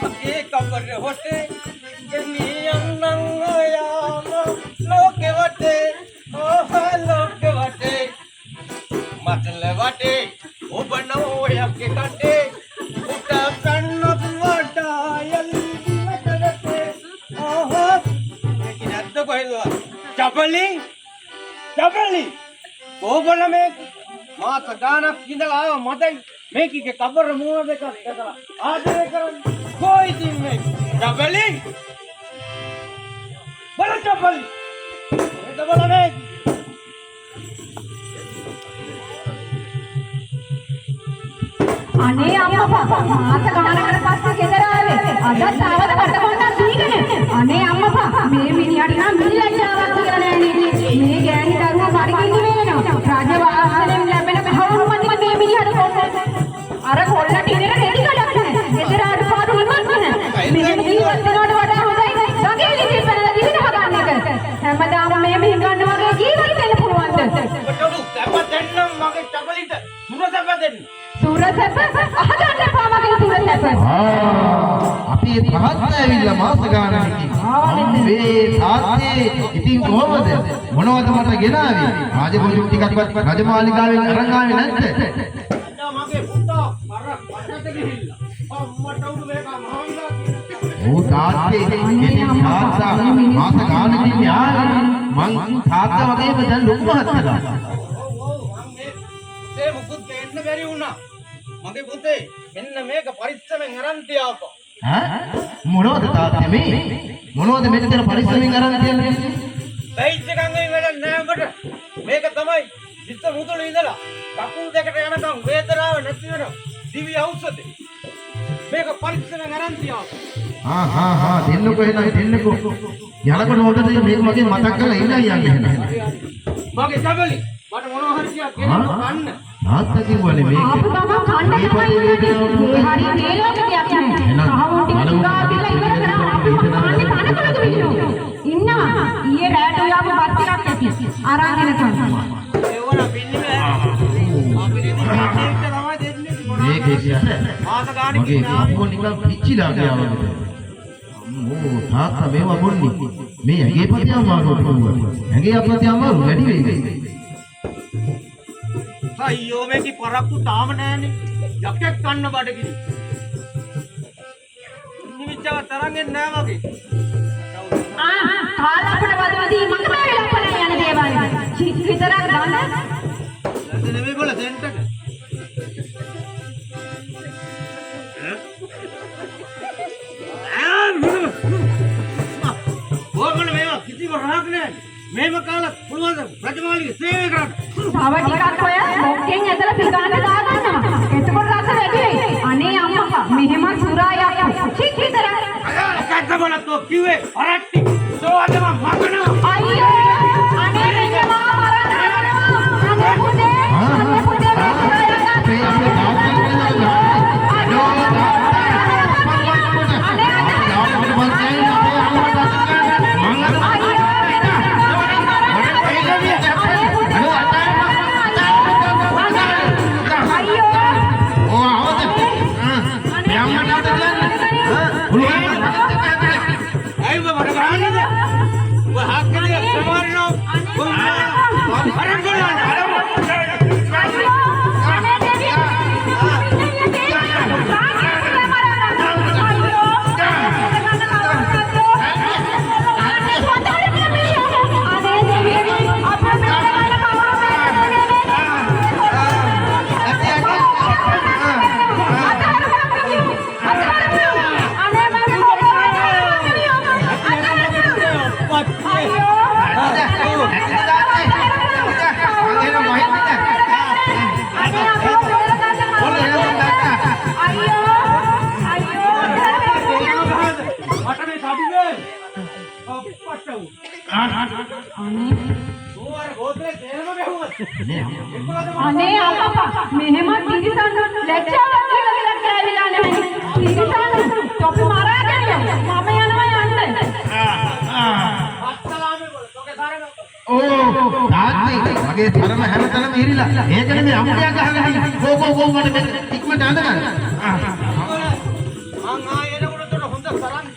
ये कबर होते लोक वटे ओह लोक वटे मतल वटे ओ बनो यके कटे उटा कन्नत वटायल मतलते ओह लेकिन अद्द कोइलो चपली ඕගොල්ලෝ මේ මාස ගානක් ඉඳලා ආව මතයි මේකේ කබර මූණ දෙක දැකලා ආදරය කරන්නේ කොයි ඉතින් මේ චපලි බල චපලි එද බල මේ අනේ අම්මා මාස ගානකට පස්සේ ගෙදර ආවේ අදත් ආවද කටකොණ්ඩක් දීගෙන අනේ අම්මා මේ මිනිහට නම් මිලච්චාවක් කියලා නෑ නේද මේ ගෑණි දරුවා බඩගිනි වෙනවා රාජවාසලෙන් ලැබෙන බහවුරු මන්දිම මේ මිනිහට කොල්ලට අර කොල්ලට ඉරේ රෙදි ගලක් නෑ ගෙදර අඩපාඩු ඉවත් නෑ මෙහෙම ජීවත් වෙනවට වඩා හොඳයි ගගේ ඉතින් පැනලා දිවිද හදන්න එක හැමදාම මේ මෙහෙ ගන්න වගේ ජීවත් වෙන්න පුළුවන්ද කොටු සැප දෙන්නම් මගේ චපලිට සුරසැප දෙන්න සුරසැප අහගන්න එපා මගේ සුරසැප අපි තාත්තා ඇවිල්ලා මාස ගානක් මේ තාත්තේ ඉතින් කොහමද මොනවද මට ගෙනාවේ රාජභෝජන ටිකක්වත් රජමාලිගාවෙන් අරන් ආවේ නැද්ද මගේ පුතා අර පස්සට ගිහිල්ලා අම්මට උඩ මේක මහන්දා ඕ තාත්තේ ඉතින් තාත්තා මාස ගානකින් යාවේ මං තාත්තා වගේම දැන් ලොකු මහත්තයා ඒ මුකුත් දෙන්න බැරි වුණා මගේ පුතේ මෙන්න මේක පරිස්සමෙන් අරන් තියාපන් මොනවද තාත්තේ මේ මොනවද මෙතන පරිස්සමෙන් අරන් තියන්නේ බයිස් එකෙන් වැඩ නෑ ඔබට මේක තමයි විස මුදුළු ඉඳලා කකුල් දෙකට යනකම් වේදනාව නැති වෙන දිවි ඖෂධය මේක පරිස්සමෙන් අරන් තියාපන් දෙන්නකෝ එහෙනම් දෙන්නකෝ යනකොට මොකද මේක මගේ මතක් කරලා ඉඳලා යන්නේ එහෙනම් මගේ සබලි මට මොනවා හරි කියක් ගෙනල්ලා කන්න තාත්තා කිව්වනේ මේක ආපු ගමන් කන්න තමයි ඉන්නේ මේ හරිය මේ ලෝකෙ දෙයක් නෑ සහවුන් ටික පුරා බිලා ඉවර කරා අපි කන්නේ කනකොලද විදිනු ඉන්නවා ඊයේ රැට ඔයාම බත් ටිකක් ඇති අරගෙන කන්න ඒවන පින්නේ අපි දෙන්නේ තමයි දෙන්නේ මේක කියන්නේ මාස ගානේ මගේ අම්මෝ නිකන් පිච්චිලා ගියා වගේ ඕ තාත්තා මේවා බොන්නේ මේ ඇගේ පතිය අමාරුවට පුළුවන් ඇගේ අපතිය අමාරු වැඩි වෙයිද අයියෝ මේකේ පරක්කු තාම නෑනේ යකෙක් කන්න බඩගිනි නිවිචව තරංගෙන් නෑ වගේ කාලකට වදවදී මම වෙලා පලේ යන දේවල් චිත් විතරක් ගන්න නැද නෙමෙයි බල සෙන්ටක ඕගොල්ලෝ මේවා කිසිම රහක් නෑ මේව කාලා පුළුවන් රජමාලිගේ සේවය කරන්න තව ටිකක් ඔය මොක්කෙන් ඇදලා පිළිගන්න දාගන්නවා එතකොට රස වැඩි වෙයි අනේ අම්මා මෙහෙම සුරායක් චිත් විතරක් එකක්ද බලතෝ කිව්වේ අරට්ටි සෝවදම මගනවා අයියෝ අනේ මෙන්නවා මරන්න අනේ පුතේ මේ අනේ අප්පා මෙහෙම තිරිසන් ලැජ්ජාවක් කියලා දෙයක් කෑවිලා නැහැ තිරිසන් තොපි මරාගෙන මම යනවා යන්න ඕ තාත්තේ මගේ තරම හැමතැනම ඉරිලා ඒකනේ මේ අමුඩයක් ගහගෙන කෝ මට ඉක්මනට අඳ ගන්න මං ආයෙ එනකොට තරම්